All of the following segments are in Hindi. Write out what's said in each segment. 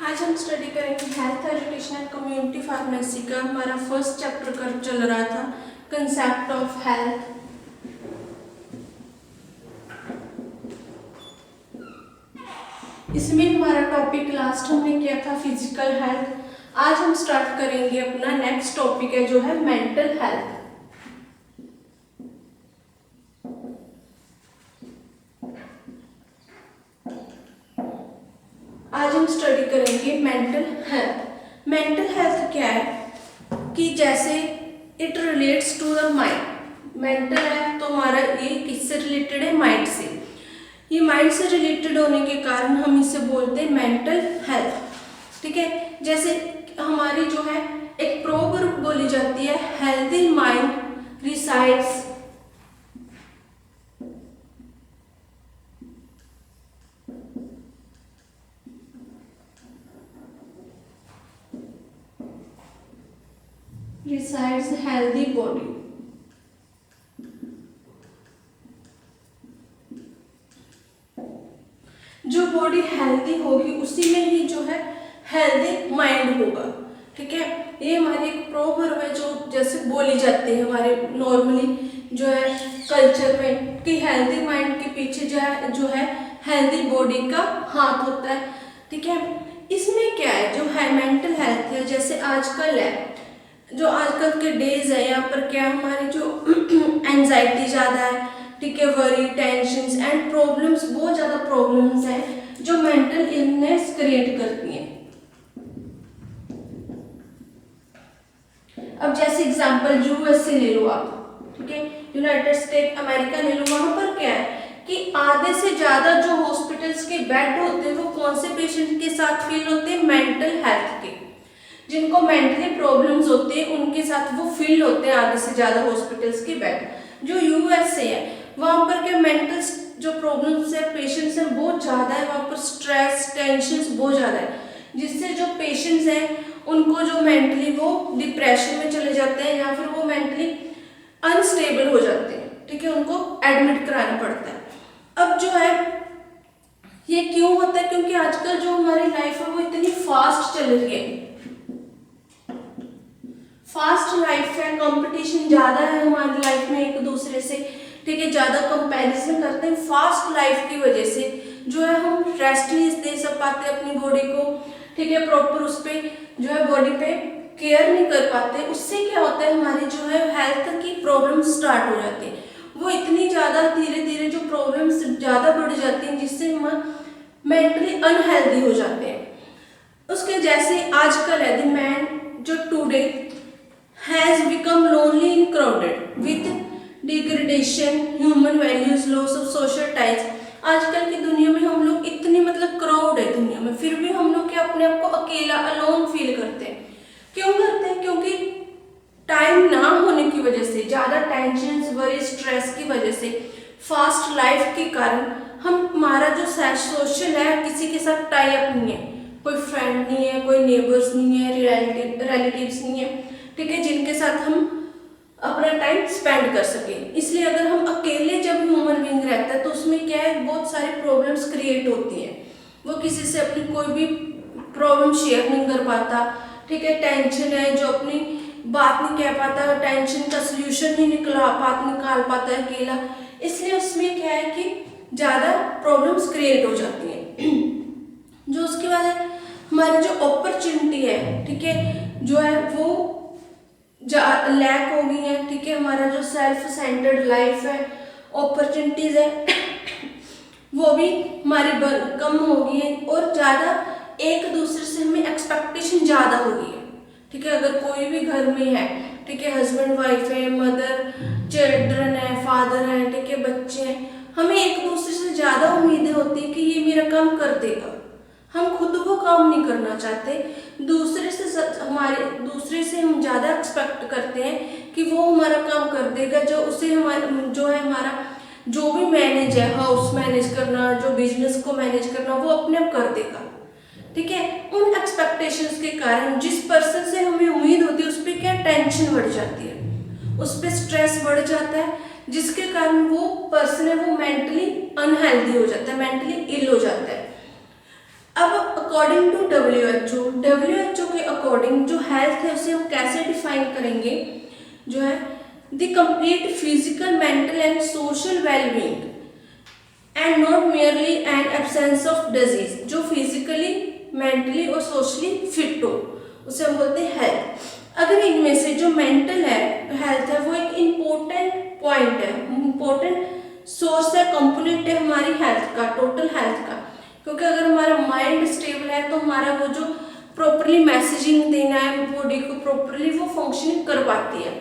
आज हम स्टडी करेंगे health education and community pharmacy का। हमारा फर्स्ट चैप्टर कर चल रहा था कंसेप्ट ऑफ हेल्थ। इसमें हमारा टॉपिक लास्ट हमने किया था फिजिकल हेल्थ। आज हम स्टार्ट करेंगे अपना नेक्स्ट टॉपिक है जो है मेंटल हेल्थ। आज हम स्टडी करेंगे मेंटल हेल्थ। मेंटल हेल्थ क्या है कि जैसे it relates to the mind. Mental health तो हमारा ये किससे रिलेटेड है? माइंड से। ये माइंड से रिलेटेड होने के कारण हम इसे बोलते हैं मेंटल हेल्थ। ठीक है, जैसे हमारी जो है एक प्रोवर्ब बोली जाती है, healthy mind resides healthy body. जो बॉडी हेल्दी होगी उसी में ही जो है हेल्दी माइंड होगा। ठीक है, ये हमारी एक प्रोवर्ब है जो जैसे बोली जाती है हमारे नॉर्मली जो है कल्चर में कि हेल्दी माइंड के पीछे जो है हेल्दी बॉडी का हाथ होता है। ठीक है, इसमें क्या है जो है मेंटल हेल्थ है, जैसे आजकल है जो आजकल के डेज है, यहाँ पर क्या हमारी जो एंजाइटी ज़्यादा है, ठीक है, वरी, टेंशन्स एंड प्रॉब्लम्स, बहुत ज़्यादा प्रॉब्लम्स हैं जो मेंटल इलनेस क्रिएट करती हैं। अब जैसे एग्जांपल यूएसए ले लो आप, ठीक है, यूनाइटेड स्टेट अमेरिका ले लो। वहां पर क्या है कि आधे से ज़्यादा जो हॉस्पिटल्स के बेड होते हैं वो कौन से पेशेंट के साथ फिल होते हैं? मेंटल हेल्थ के। जिनको मेंटली प्रॉब्लम्स होते हैं उनके साथ वो फिल होते हैं आधे से ज़्यादा हॉस्पिटल्स के बेड। जो यूएसए है वहाँ पर क्या मेंटल जो प्रॉब्लम्स है पेशेंट्स हैं बहुत ज़्यादा है, वहाँ पर स्ट्रेस टेंशन्स बहुत ज़्यादा है, जिससे जो पेशेंट्स हैं उनको जो मेंटली वो डिप्रेशन में चले जाते हैं या फिर वो मेंटली अनस्टेबल हो जाते हैं। ठीक है, उनको एडमिट कराना पड़ता है। अब जो है ये क्यों होता है? क्योंकि आजकल जो हमारी लाइफ है वो इतनी फास्ट चल रही है, फास्ट लाइफ है, कंपटीशन ज़्यादा है हमारी लाइफ में एक दूसरे से। ठीक है, ज़्यादा कंपैरिजन करते हैं। फास्ट लाइफ की वजह से जो है हम रेस्ट नहीं दे सब पाते अपनी बॉडी को। ठीक है, प्रॉपर उस पर जो है बॉडी पे केयर नहीं कर पाते। उससे क्या होता है हमारी जो है हेल्थ की प्रॉब्लम स्टार्ट हो जाती है। वो इतनी ज़्यादा धीरे धीरे जो प्रॉब्लम्स ज़्यादा बढ़ जाती हैं जिससे हम मेंटली अनहेल्दी हो जाते हैं। उसके जैसे आजकल है द मैन जो today has become lonely and crowded with degradation, human values, loss of social ties। आजकल की दुनिया में हम लोग इतनी क्राउड है दुनिया में, फिर भी हम लोग क्या अपने आप को अकेला अलोन फील करते हैं। क्यों करते हैं? क्योंकि टाइम ना होने की वजह से, ज़्यादा टेंशन, वरी, स्ट्रेस की वजह से, फास्ट लाइफ के कारण हमारा जो सोशल है किसी के साथ टाई अप नहीं है, कोई फ्रेंड नहीं है, कोई नेबर्स नहीं है, रिलेटिव्स नहीं है, ठीक है, जिनके साथ हम अपना टाइम स्पेंड कर सके। इसलिए अगर हम अकेले जब ह्यूमन बीइंग रहता है तो उसमें क्या है बहुत सारी प्रॉब्लम्स क्रिएट होती हैं। वो किसी से अपनी कोई भी प्रॉब्लम शेयर नहीं कर पाता। ठीक है, टेंशन है जो अपनी बात नहीं कह पाता, टेंशन का सोल्यूशन नहीं निकाल पाता है अकेला। इसलिए उसमें क्या है कि ज़्यादा प्रॉब्लम्स क्रिएट हो जाती हैं जो उसकी वजह हमारी जो अपॉर्चुनिटी है, ठीक है, जो है वो लैक हो गई है। ठीक है, हमारा जो सेल्फ सेंटर्ड लाइफ है, अपॉर्चुनिटीज है वो भी हमारी कम हो गई है और ज़्यादा एक दूसरे से हमें एक्सपेक्टेशन ज़्यादा हो गई है। ठीक है, अगर कोई भी घर में है, ठीक है, हस्बैंड वाइफ है, मदर चिल्ड्रन है, फादर है, ठीक है, बच्चे हैं, हमें एक दूसरे से ज़्यादा उम्मीदें होती है कि ये मेरा काम कर देगा। हम खुद वो काम नहीं करना चाहते, दूसरे से हम ज़्यादा एक्सपेक्ट करते हैं कि वो हमारा काम कर देगा, जो उसे हमारा जो भी मैनेज है, हाउस मैनेज करना, जो बिजनेस को मैनेज करना, वो अपने आप कर देगा। ठीक है, उन एक्सपेक्टेशंस के कारण जिस पर्सन से हमें उम्मीद होती है उस पर क्या टेंशन बढ़ जाती है, उस पर स्ट्रेस बढ़ जाता है, जिसके कारण वो पर्सन है वो मेंटली अनहेल्दी हो जाता है, मेंटली इल हो जाता है। अब अकॉर्डिंग टू WHO के अकॉर्डिंग जो हेल्थ है उसे हम कैसे डिफाइन करेंगे, जो है the complete physical, mental and social wellbeing and not merely N absence of disease. जो फिजिकली, मेंटली और सोशली फिट हो उसे हम बोलते हैं हेल्थ। अगर इनमें से जो मेंटल है हेल्थ है वो एक इम्पोर्टेंट पॉइंट है, इम्पोर्टेंट सोर्स है, कंपोनेंट है हमारी हेल्थ का, टोटल हेल्थ का। क्योंकि अगर हमारा माइंड स्टेबल है तो हमारा वो जो प्रॉपरली मैसेजिंग देना है बॉडी को, प्रॉपरली वो फंक्शनिंग कर पाती है।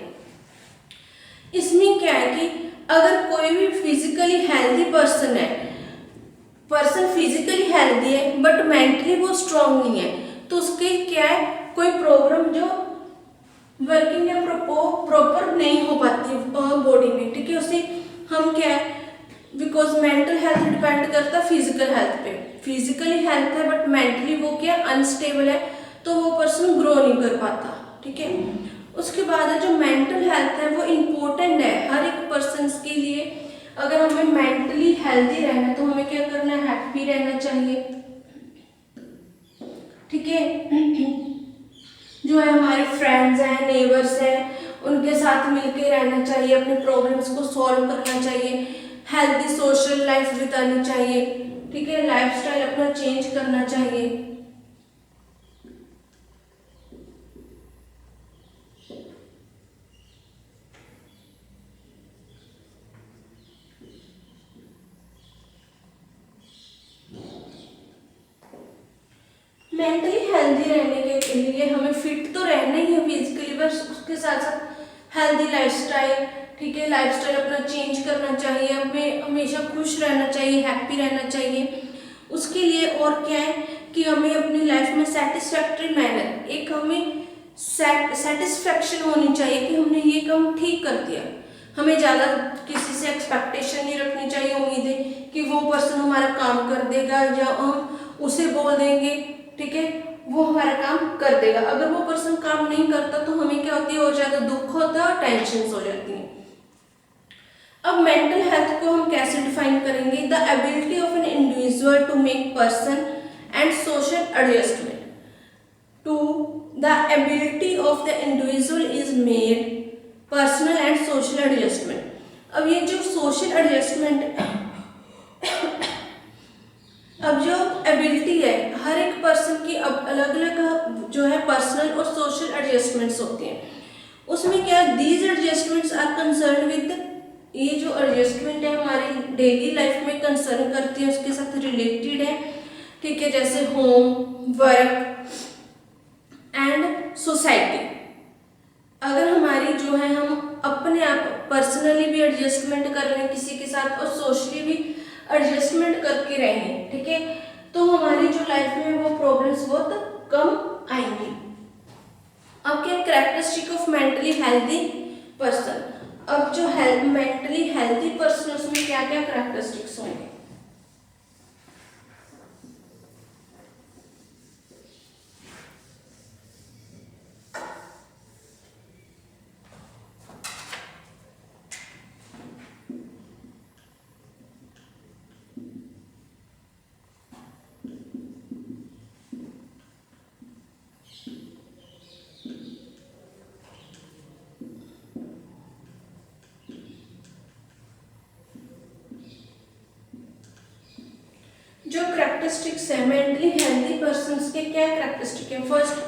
इसमें क्या है कि अगर कोई भी फिजिकली हेल्दी पर्सन है, पर्सन फिजिकली हेल्दी है बट मेंटली वो स्ट्रांग नहीं है, तो उसके क्या है, कोई प्रॉब्लम जो वर्किंग है प्रॉपर नहीं हो पाती बॉडी में, ठीक है। उसे हम क्या है, बिकॉज मेंटल हेल्थ डिपेंड करता है फिजिकल हेल्थ पे। फिजिकली हेल्थ है बट मेंटली वो क्या अनस्टेबल है, तो वो पर्सन ग्रो नहीं कर पाता, ठीक है। उसके बाद जो मेंटल हेल्थ है वो इम्पोर्टेंट है हर एक पर्सन के लिए। अगर हमें मेंटली हेल्दी रहना है तो हमें क्या करना है, हैप्पी रहना चाहिए, ठीक है। जो है हमारे फ्रेंड्स हैं, नेबर्स हैं, उनके साथ मिलके रहना चाहिए, अपने प्रॉब्लम्स को सॉल्व करना चाहिए, हेल्दी सोशल लाइफ बितानी चाहिए, ठीक है। लाइफस्टाइल अपना चेंज करना चाहिए। मेंटली हेल्दी रहने के लिए हमें फिट तो रहना ही है फिजिकली, बस उसके साथ साथ हेल्दी लाइफस्टाइल, ठीक है, लाइफस्टाइल अपना चेंज करना चाहिए, हमें हमेशा खुश रहना चाहिए, हैप्पी रहना चाहिए। उसके लिए और क्या है कि हमें अपनी लाइफ में सेटिस्फैक्ट्री मैनर, एक हमें सेटिस्फैक्शन होनी चाहिए कि हमने ये काम ठीक कर दिया। हमें ज़्यादा किसी से एक्सपेक्टेशन नहीं रखनी चाहिए, उम्मीदें कि वो पर्सन हमारा काम कर देगा या हम उसे बोल देंगे, ठीक है, वो हमारा काम कर देगा। अगर वो पर्सन काम नहीं करता तो हमें क्या होती है, और ज़्यादा दुख होता है और टेंशन हो जाती है। अब मेंटल हेल्थ को हम कैसे डिफाइन करेंगे, the ability of an individual to make person and social adjustment, to the ability of the individual is made personal and social adjustment. अब ये जो सोशल एडजस्टमेंट, अब जो एबिलिटी है हर एक पर्सन की अब अलग अलग जो है पर्सनल और सोशल एडजस्टमेंट्स होती हैं। उसमें क्या these adjustments are concern with, ये जो एडजस्टमेंट है हमारी डेली लाइफ में कंसर्न करती है, उसके साथ रिलेटेड है, ठीक है, जैसे होम, वर्क एंड सोसाइटी। अगर हमारी जो है हम अपने आप पर्सनली भी एडजस्टमेंट कर रहे हैं किसी के साथ और सोशली भी एडजस्टमेंट करके रहें, ठीक है, तो हमारी जो लाइफ में वो प्रॉब्लम्स बहुत कम आएंगी। अब क्या characteristic of mentally healthy person, अब जो मेंटली हेल्दी पर्सन उसमें क्या क्या कैरेक्टरिस्टिक्स होंगे। जो कैरेक्टरिस्टिक्स है मेंटली हेल्दी पर्सन्स के, क्या कैरेक्टरिस्टिक है। First,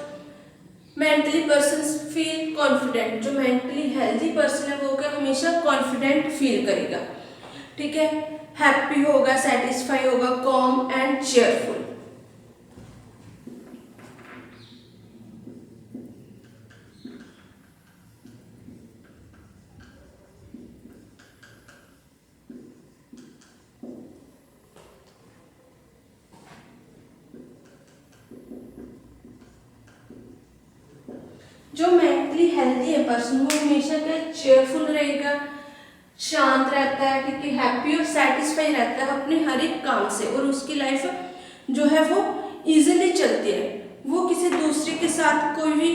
mentally persons feel confident. जो मेंटली हेल्दी पर्सन है वो क्या हमेशा कॉन्फिडेंट फील करेगा, ठीक है, हैप्पी होगा, सेटिस्फाई होगा, कॉम एंड चेयरफुल। जो मेंटली हेल्दी है पर्सन वो हमेशा क्या चेयरफुल रहेगा, शांत रहता है, ठीक है, हैप्पी और सेटिस्फाई रहता है अपने हर एक काम से, और उसकी लाइफ जो है वो इजीली चलती है। वो किसी दूसरे के साथ कोई भी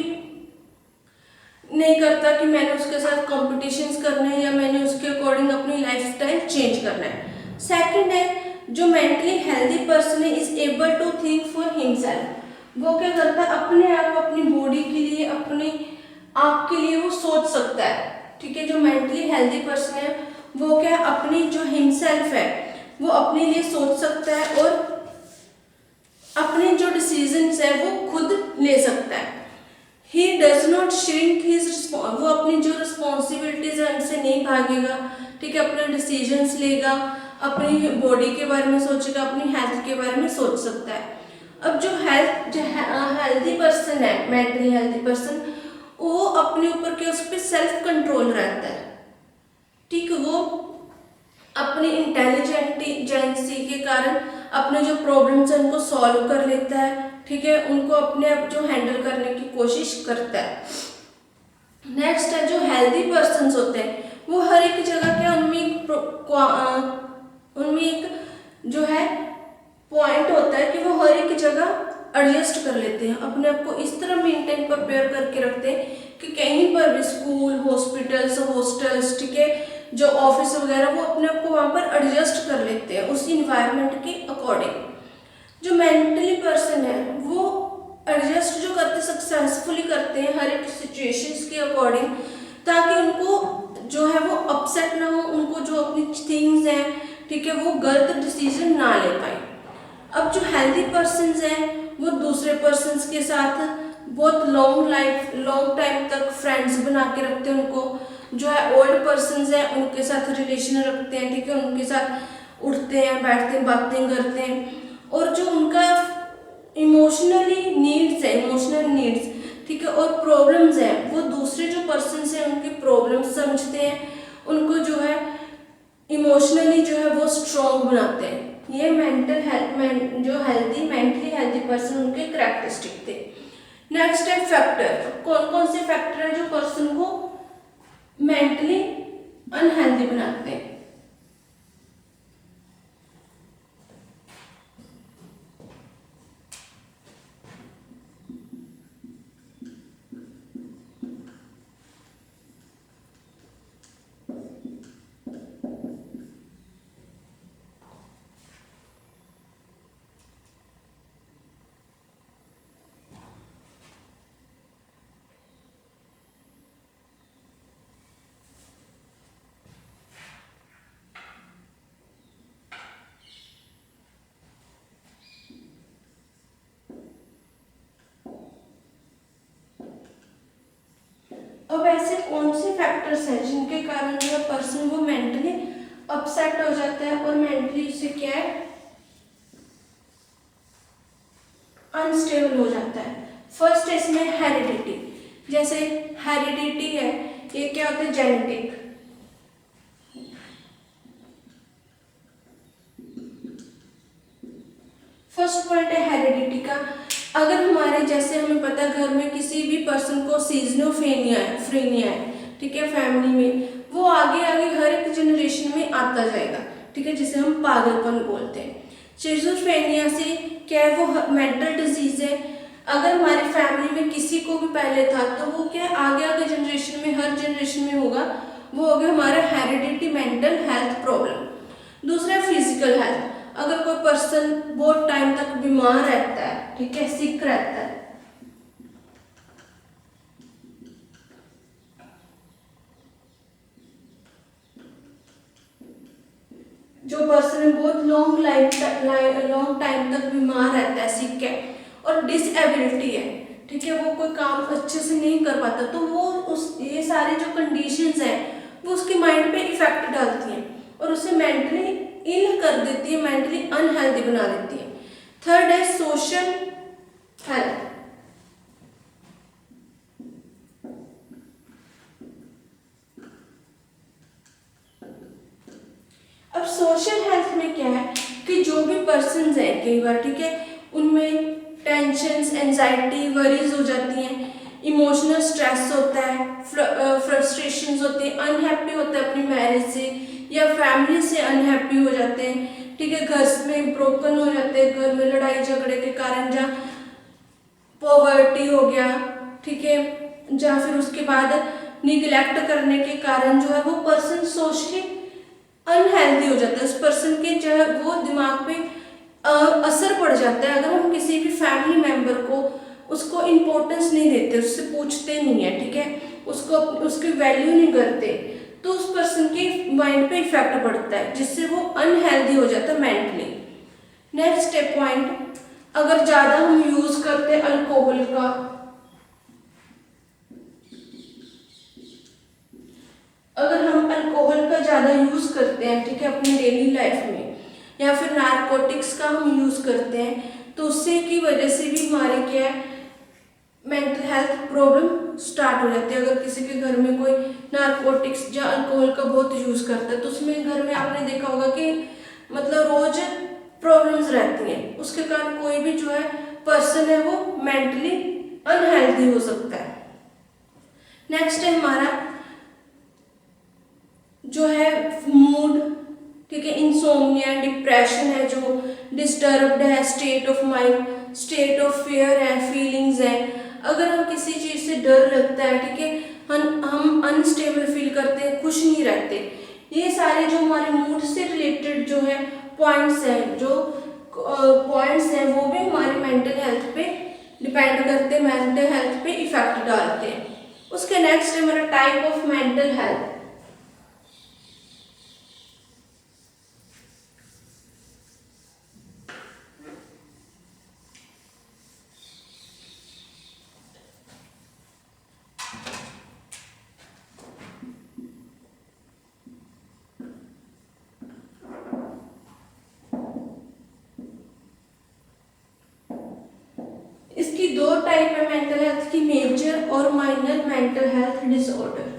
नहीं करता कि मैंने उसके साथ कॉम्पिटिशन्स करने हैं या मैंने उसके अकॉर्डिंग अपनी लाइफस्टाइल चेंज करना है। सेकंड है जो मेंटली हेल्दी पर्सन है is able to think for himself, वो क्या करता है अपने आप, अपनी बॉडी के लिए, अपने आप के लिए वो सोच सकता है। ठीक है, जो मेंटली हेल्दी पर्सन है वो क्या अपनी जो हिमसेल्फ है वो अपने लिए सोच सकता है और अपने जो डिसीजंस है वो खुद ले सकता है। He does not shrink his, वो अपनी जो रिस्पॉन्सिबिलिटीज है उनसे नहीं भागेगा। ठीक है, अपने डिसीजंस लेगा, अपनी बॉडी के बारे में सोचेगा, अपनी हेल्थ के बारे में सोच सकता है। अब जो हेल्दी पर्सन है, मेंटली हेल्दी पर्सन, वो अपने ऊपर के उस पर सेल्फ कंट्रोल रहता है। ठीक है, वो अपनी इंटेलिजेंसी के कारण अपने जो प्रॉब्लम्स है उनको सॉल्व कर लेता है। ठीक है, उनको अपने आप जो हैंडल करने की कोशिश करता है। नेक्स्ट है जो हेल्दी पर्सन्स होते हैं वो हर एक जगह के उनमें एक जो है पॉइंट होता है कि वो हर एक जगह एडजस्ट कर लेते हैं, अपने आप को इस तरह मेंटेन प्रिपेयर करके रखते हैं कि कहीं पर भी स्कूल, हॉस्पिटल्स, हॉस्टल्स, ठीक है, जो ऑफिस वगैरह, वो अपने आप को वहाँ पर एडजस्ट कर लेते हैं उस इन्वायरमेंट के अकॉर्डिंग। जो मेंटली पर्सन है वो एडजस्ट जो करते सक्सेसफुली करते हैं हर एक सिचुएशंस के अकॉर्डिंग, ताकि उनको जो है वो अपसेट ना हो, उनको जो अपनी थिंग्स हैं, ठीक है, वो गलत डिसीजन ना ले पाए। अब जो हेल्दी पर्सन्स हैं वो दूसरे पर्सन्स के साथ बहुत लॉन्ग टाइम तक फ्रेंड्स बना के रखते हैं उनको। जो है ओल्ड पर्सन्स हैं उनके साथ रिलेशन रखते हैं। ठीक है, उनके साथ उठते हैं, बैठते हैं, बातें करते हैं, और जो उनका इमोशनल नीड्स, ठीक है, और प्रॉब्लम्स हैं, वो दूसरे जो पर्सन्स हैं उनके प्रॉब्लम्स समझते हैं, उनको जो है इमोशनली जो है वो स्ट्रॉन्ग बनाते हैं। ये मेंटली हेल्दी पर्सन उनके कैरेक्टरिस्टिक थे। नेक्स्ट है फैक्टर। कौन कौन से फैक्टर है जो पर्सन को मेंटली अनहेल्दी बनाते हैं? अब ऐसे कौन से फैक्टर्स हैं जिनके कारण जो पर्सन वो मेंटली अपसेट हो जाता है और मेंटली से क्या है अनस्टेबल हो जाता है? फर्स्ट है इसमें हेरिडिटी। जैसे हेरिडिटी है, ये क्या होता है? जेनेटिक। फर्स्ट पॉइंट है हेरिडिटी का। अगर हमारे जैसे हमें पता है घर में किसी भी पर्सन को सीजनोफ्रेनिया है, ठीक है, फैमिली में, वो आगे आगे हर एक जनरेशन में आता जाएगा। ठीक है, जिसे हम पागलपन बोलते हैं। सीजनोफ्रेनिया से क्या है, वो मेंटल डिजीज है। अगर हमारी फैमिली में किसी को भी पहले था तो वो क्या आगे आगे जनरेशन में, हर जनरेशन में होगा, वो हो गया हमारा हेरिडिटी मेंटल हेल्थ प्रॉब्लम। दूसरा फिजिकल हेल्थ। अगर कोई पर्सन बहुत टाइम तक बीमार रहता है, ठीक है, सिक रहता है, जो पर्सन बहुत लॉन्ग टाइम तक बीमार रहता है, सिक है और डिसएबिलिटी है, ठीक है, वो कोई काम अच्छे से नहीं कर पाता, तो वो ये सारी जो कंडीशंस हैं वो उसके माइंड पे इफेक्ट डालती हैं और उसे मेंटली इल कर देती है, मेंटली अनहेल्दी बना देती है। थर्ड है सोशल हेल्थ। अब सोशल हेल्थ में क्या है कि जो भी पर्सन्स हैं कई बार, ठीक है, उनमें टेंशन्स, एंजाइटी, वरीज हो जाती हैं, इमोशनल स्ट्रेस होता है, फ्रस्ट्रेशंस होती है, अनहैप्पी होता है अपनी मैरिज से या फैमिली से अनहैप्पी हो जाते हैं। ठीक है, घर में ब्रोकन हो जाते हैं, घर में लड़ाई झगड़े के कारण, जहाँ पॉवर्टी हो गया, ठीक है, या फिर उसके बाद निगलेक्ट करने के कारण जो है वो पर्सन सोशली अनहेल्दी हो जाता है उस पर्सन के, जो है वो दिमाग पे असर पड़ जाता है। अगर हम किसी भी फैमिली मेंबर को उसको इम्पोर्टेंस नहीं देते, उससे पूछते नहीं है, ठीक है, उसको उसकी वैल्यू नहीं करते, तो उस पर्सन के माइंड पे इफेक्ट पड़ता है, जिससे वो अनहेल्दी हो जाता है मेंटली। नेक्स्ट स्टेप पॉइंट, अगर ज़्यादा हम यूज़ करते हैं अल्कोहल का, अगर हम अल्कोहल का ज़्यादा यूज़ करते हैं, ठीक है, अपनी डेली लाइफ में, या फिर नारकोटिक्स का हम यूज़ करते हैं, तो उससे की वजह से भी हमारे क्या है, मेंटल हेल्थ प्रॉब्लम स्टार्ट हो जाती है। अगर किसी के घर में कोई नारकोटिक्स या अल्कोहल का बहुत यूज़ करता है, तो उसमें घर में आपने देखा होगा कि मतलब रोज प्रॉब्लम्स रहती हैं, उसके कारण कोई भी जो है पर्सन है वो मेंटली अनहेल्दी हो सकता है। नेक्स्ट है हमारा जो है मूड, ठीक है, इंसोम्निया, डिप्रेशन है, जो डिस्टर्ब्ड है state of mind, state of fear है, फीलिंग्स है। अगर हम किसी चीज़ से डर लगता है, ठीक है, हम अनस्टेबल फील करते हैं, खुश नहीं रहते, ये सारे जो हमारे मूड से रिलेटेड जो है पॉइंट्स हैं, जो पॉइंट्स हैं, वो भी हमारे मेंटल हेल्थ पे डिपेंड करते हैं, मेंटल हेल्थ पे इफेक्ट डालते हैं। उसके नेक्स्ट है हमारा टाइप ऑफ मेंटल हेल्थ। इसकी दो टाइप है मेंटल हेल्थ की, मेजर और minor mental health disorder.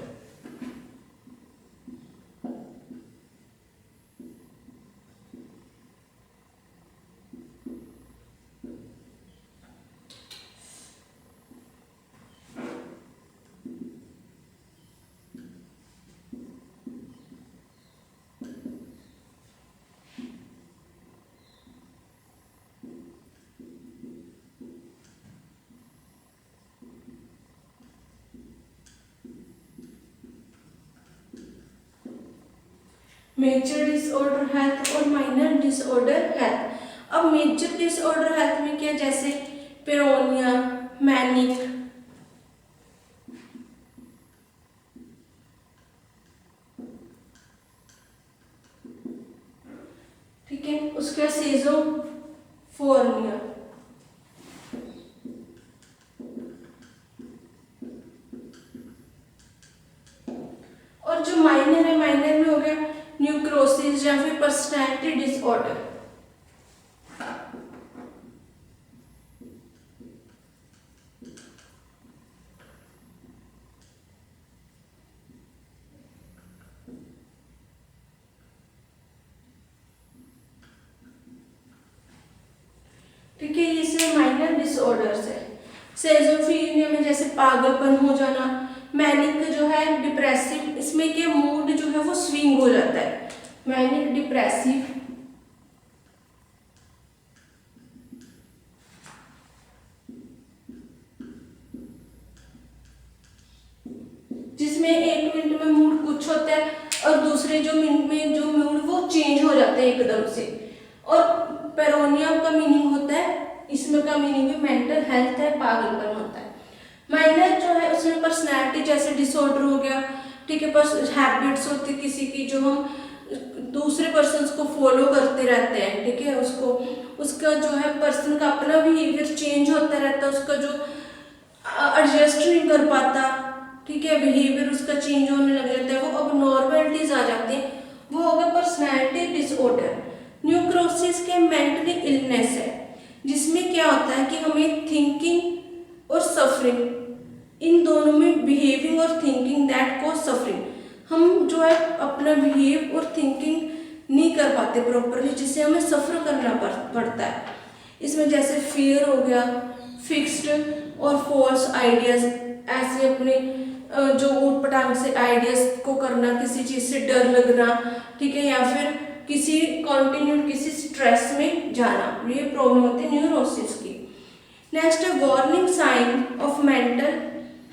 Major disorder health और माइनर डिसऑर्डर हेल्थ। अब मेजर डिसऑर्डर हेल्थ में क्या, जैसे पेरोनिया, मैनिक, ठीक है, उसका सीजोफ्रेनिया। और जो माइनर है, माइनर में हो गया न्यूरोसिस या फिर पर्सनैलिटी डिसऑर्डर। ठीक है, ये सब माइनर डिसऑर्डर्स है। सेजोफ्रेनिया में जैसे पागलपन हो जाना, मैनिक जो है डिप्रेसिव, इसमें क्या मूड जो है वो स्विंग हो जाता है, मैनिक डिप्रेसिव। जिसमें एक मिनट में मूड कुछ होता है और दूसरे जो मिनट में जो मूड वो चेंज हो जाते हैं एकदम से। और पेरोनिया का मीनिंग होता है, इसमें का मीनिंग भी मेंटल हेल्थ है, पागलपन होता है। माइनर जो है उसमें पर्सनैलिटी जैसे डिसऑर्डर हो गया, ठीक है, हैबिट्स होती किसी की जो हम दूसरे पर्सन को फॉलो करते रहते हैं, ठीक है, उसको उसका जो है पर्सन का अपना बिहेवियर चेंज होता रहता है, उसका जो एडजस्ट नहीं कर पाता, ठीक है, बिहेवियर उसका चेंज होने लग जाता है, वो अब नॉर्मलिटीज आ जाती है, वो होगा पर्सनैलिटी डिसऑर्डर। न्यूरोसिस के मेंटली इलनेस है, जिसमें क्या होता है कि हमें थिंकिंग और सफरिंग, इन दोनों में बिहेविंग और थिंकिंग दैट को सफरिंग, हम जो है अपना बिहेव और थिंकिंग नहीं कर पाते प्रॉपरली, जिससे हमें सफ़र करना पड़ता है। इसमें जैसे फियर हो गया, फिक्स्ड और फॉल्स आइडियाज, ऐसे अपने जो ऊट पटांग से आइडियाज को करना, किसी चीज़ से डर लगना, ठीक है, या फिर किसी कॉन्टिन्यू किसी स्ट्रेस में जाना, ये प्रॉब्लम होती है न्यूरोसिस की। नेक्स्ट है warning sign of mental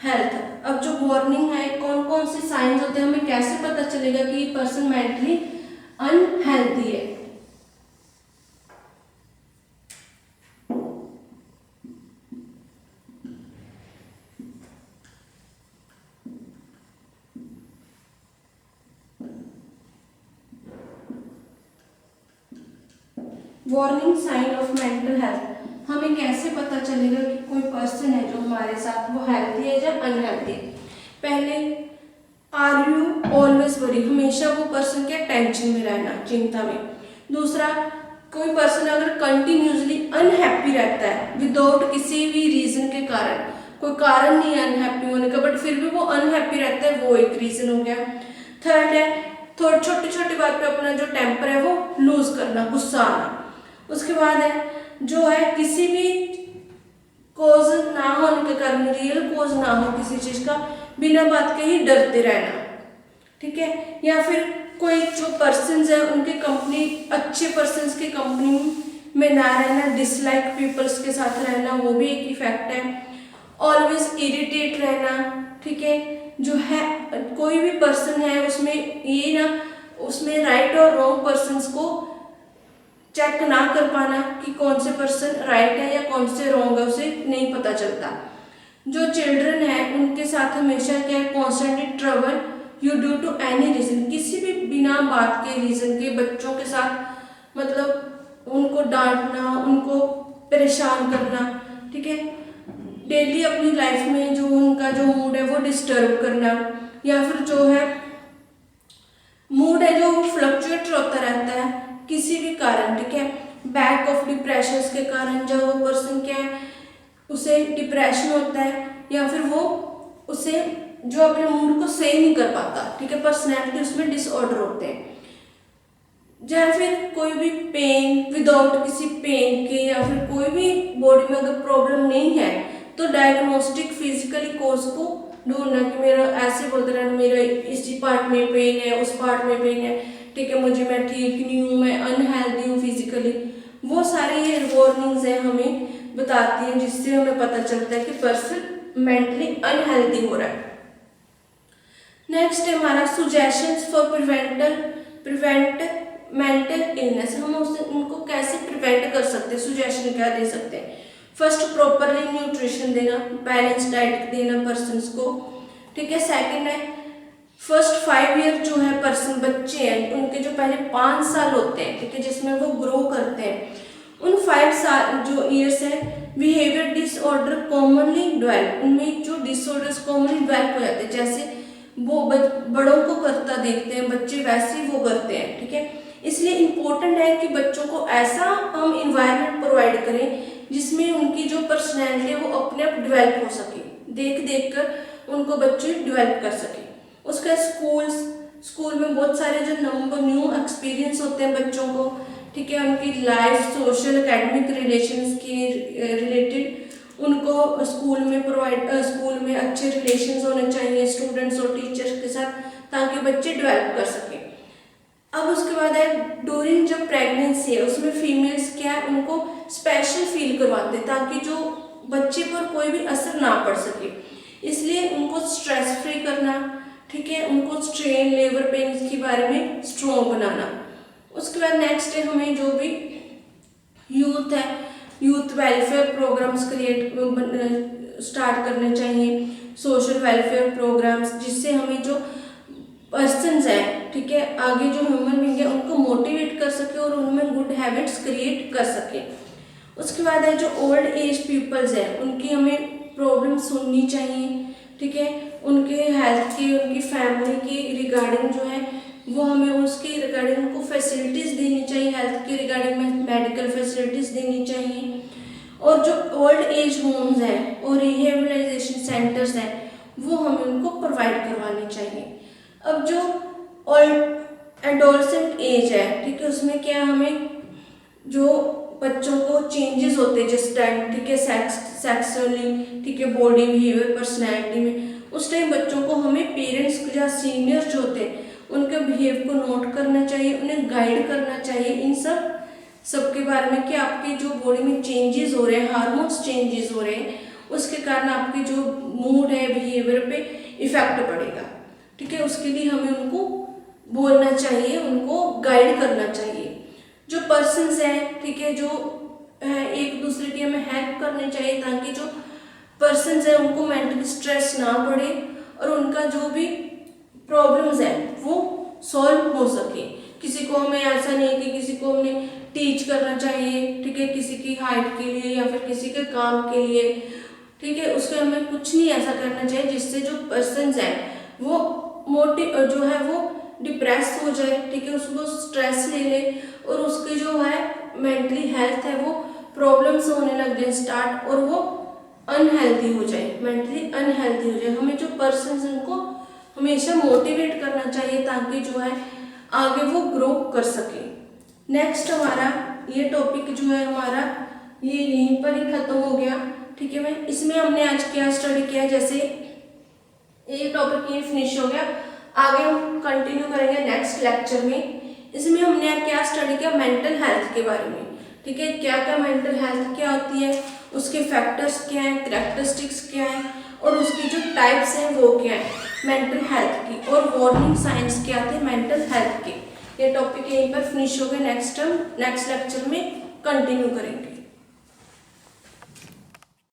health. अब जो वार्निंग है, कौन कौन से साइंस होते हैं, हमें कैसे पता चलेगा कि पर्सन मेंटली अनहेल्दी है। Warning sign of mental health, हमें कैसे पता चलेगा कि कोई पर्सन है जो हमारे साथ वो हेल्थी है या अनहेल्थी है? पहले, आर यू ऑलवेज वरी, हमेशा वो पर्सन क्या टेंशन में रहना, चिंता में। दूसरा, कोई पर्सन अगर कंटिन्यूसली अनहैप्पी रहता है विदाउट किसी भी रीजन के कारण, कोई कारण नहीं है अनहैप्पी होने का बट फिर भी वो अनहैप्पी रहता है, वो एक रीजन हो गया। थर्ड है, थोड़ी छोटी छोटी बात पे अपना जो टेम्पर है वो लूज करना, गुस्सा आना। उसके बाद है जो है किसी भी कोज ना होने के कारण, रियल कोज ना हो किसी चीज का, बिना बात के ही डरते रहना, ठीक है। या फिर कोई जो पर्सन्स है उनके कंपनी, अच्छे पर्सन्स के कंपनी में ना रहना, डिसलाइक पीपल्स के साथ रहना, वो भी एक इफेक्ट है। ऑलवेज इरिटेट रहना, ठीक है। जो है कोई भी पर्सन है उसमें ये ना, उसमें राइट और रॉन्ग पर्सन्स को चेक ना कर पाना कि कौन से पर्सन राइट है या कौन से रॉन्ग है, उसे नहीं पता चलता। जो चिल्ड्रन है उनके साथ हमेशा क्या है, constantly trouble you due to any reason, किसी भी बिना बात के रीजन के बच्चों के साथ मतलब उनको डांटना, उनको परेशान करना, ठीक है। डेली अपनी लाइफ में जो उनका जो मूड है वो डिस्टर्ब करना, या फिर जो है मूड है जो फ्लक्चुएट होता रहता है किसी भी कारण, ठीक है। बैक ऑफ डिप्रेशन के कारण जब वो पर्सन क्या है उसे डिप्रेशन होता है, या फिर वो उसे जो अपने मूड को सही नहीं कर पाता, ठीक है। पर्सनैलिटी उसमें डिसऑर्डर होते हैं। या फिर कोई भी पेन विदाउट किसी पेन के, या फिर कोई भी बॉडी में अगर प्रॉब्लम नहीं है तो डायग्नोस्टिक फिजिकली कोज को ढूंढना कि मेरा ऐसे बोलते रहना मेरा इसी पार्ट में पेन है, उस पार्ट में पेन है, ठीक है, मुझे मैं ठीक नहीं हूँ, मैं अनहेल्दी हूँ फिजिकली। वो सारे ये वार्निंग्स हैं हमें बताती हैं, जिससे हमें पता चलता है कि पर्सन मेंटली अनहेल्दी हो रहा है। नेक्स्ट है हमारा suggestions for prevent mental illness, हम उनको कैसे प्रिवेंट कर सकते हैं, सुजेशन क्या दे सकते हैं। फर्स्ट, प्रॉपरली न्यूट्रिशन देना, बैलेंस डाइट देना पर्सन्स को, ठीक है। सेकंड है फर्स्ट 5 ईयर जो है पर्सन बच्चे हैं उनके जो पहले 5 साल होते हैं, ठीक है, जिसमें वो ग्रो करते हैं, उन 5 साल जो ईयर्स है बिहेवियर डिसऑर्डर कॉमनली डेवलप, उनमें जो डिसऑर्डर्स कॉमनली डेवलप हो जाते हैं, जैसे वो बड़ों को करता देखते हैं बच्चे वैसे ही वो करते हैं, ठीक है। इसलिए इम्पोर्टेंट है कि बच्चों को ऐसा हम इन्वायरमेंट प्रोवाइड करें जिसमें उनकी जो पर्सनैलिटी है वो अपने आप डेवलप हो सके, देख देख कर उनको बच्चे डेवलप कर सके। उसका स्कूल में बहुत सारे जो न्यू एक्सपीरियंस होते हैं बच्चों को, ठीक है, उनकी लाइफ सोशल एकेडमिक रिलेशंस के रिलेटेड उनको स्कूल में अच्छे रिलेशंस होने चाहिए स्टूडेंट्स और टीचर्स के साथ, ताकि बच्चे डेवलप कर सकें। अब उसके बाद है ड्यूरिंग जब प्रेगनेंसी है उसमें फीमेल्स क्या है उनको स्पेशल फील करवाते हैं ताकि जो बच्चे पर कोई भी असर ना पड़ सके, इसलिए उनको स्ट्रेस फ्री करना, ठीक है, उनको स्ट्रेन लेबर पेन के बारे में स्ट्रॉन्ग बनाना। उसके बाद नेक्स्ट है हमें जो भी यूथ है यूथ वेलफेयर प्रोग्राम्स स्टार्ट करने चाहिए, सोशल वेलफेयर प्रोग्राम्स, जिससे हमें जो पर्सन्स हैं, ठीक है, आगे जो ह्यूमन बीइंग है उनको मोटिवेट कर सके और उनमें गुड हैबिट्स क्रिएट कर सके। उसके बाद है जो ओल्ड एज पीपल्स हैं उनकी हमें प्रॉब्लम सुननी चाहिए, ठीक है, उनके हेल्थ की उनकी फैमिली की रिगार्डिंग जो है वो हमें उसके रिगार्डिंग उनको फैसिलिटीज़ देनी चाहिए, हेल्थ के रिगार्डिंग में मेडिकल फैसिलिटीज़ देनी चाहिए। और जो ओल्ड एज होम्स हैं और रिहेबिलिटेशन सेंटर्स हैं वो हमें उनको प्रोवाइड करवाने चाहिए। अब जो ओल्ड एडोलसेंट एज है, ठीक है, उसमें क्या हमें जो बच्चों को चेंजेस होते हैं जिस टाइम, ठीक है, सेक्सुअली, ठीक है, बॉडी बिहेवियर पर्सनैलिटी में, उस टाइम बच्चों को हमें पेरेंट्स या सीनियर्स जो होते हैं उनके बिहेव को नोट करना चाहिए, उन्हें गाइड करना चाहिए इन सब के बारे में कि आपके जो बॉडी में चेंजेस हो रहे हैं, हार्मोन्स चेंजेस हो रहे हैं, उसके कारण आपके जो मूड है बिहेवियर पे इफेक्ट पड़ेगा, ठीक है। उसके लिए हमें उनको बोलना चाहिए, उनको गाइड करना चाहिए। जो पर्सन्स हैं, ठीक है, जो एक दूसरे की हमें हेल्प करनी चाहिए ताकि जो पर्सन्स हैं उनको मेंटली स्ट्रेस ना बढ़े और उनका जो भी प्रॉब्लम्स है वो सॉल्व हो सके। किसी को हमें ऐसा नहीं है कि किसी को हमने टीच करना चाहिए, ठीक है, किसी की हाइट के लिए या फिर किसी के काम के लिए, ठीक है, उसमें हमें कुछ नहीं ऐसा करना चाहिए जिससे जो पर्सन्स हैं वो जो है वो डिप्रेस हो जाए, ठीक है, उसको स्ट्रेस ले ले और उसकी जो है मेंटली हेल्थ है वो प्रॉब्लम्स होने लग जाए स्टार्ट और वो अनहेल्दी हो जाए, मेंटली अनहेल्दी हो जाए। हमें जो पर्सन्स उनको हमेशा मोटिवेट करना चाहिए ताकि जो है आगे वो ग्रो कर सके। नेक्स्ट हमारा ये टॉपिक जो है हमारा ये यहीं पर ही खत्म हो गया, ठीक है। मैं इसमें हमने आज क्या स्टडी किया, जैसे ये टॉपिक ये फिनिश हो गया, आगे हम कंटिन्यू करेंगे नेक्स्ट लेक्चर में। इसमें हमने क्या स्टडी किया, मेंटल हेल्थ के बारे में, ठीक है, क्या क्या मेंटल हेल्थ क्या होती है, उसके फैक्टर्स क्या हैं, कैरेक्टरिस्टिक्स क्या हैं और उसकी जो टाइप्स हैं वो क्या है मेंटल हेल्थ की, और वार्निंग साइंस क्या थे मेंटल हेल्थ के। ये टॉपिक यहीं पर फिनिश हो गए, नेक्स्ट लेक्चर में कंटिन्यू करेंगे।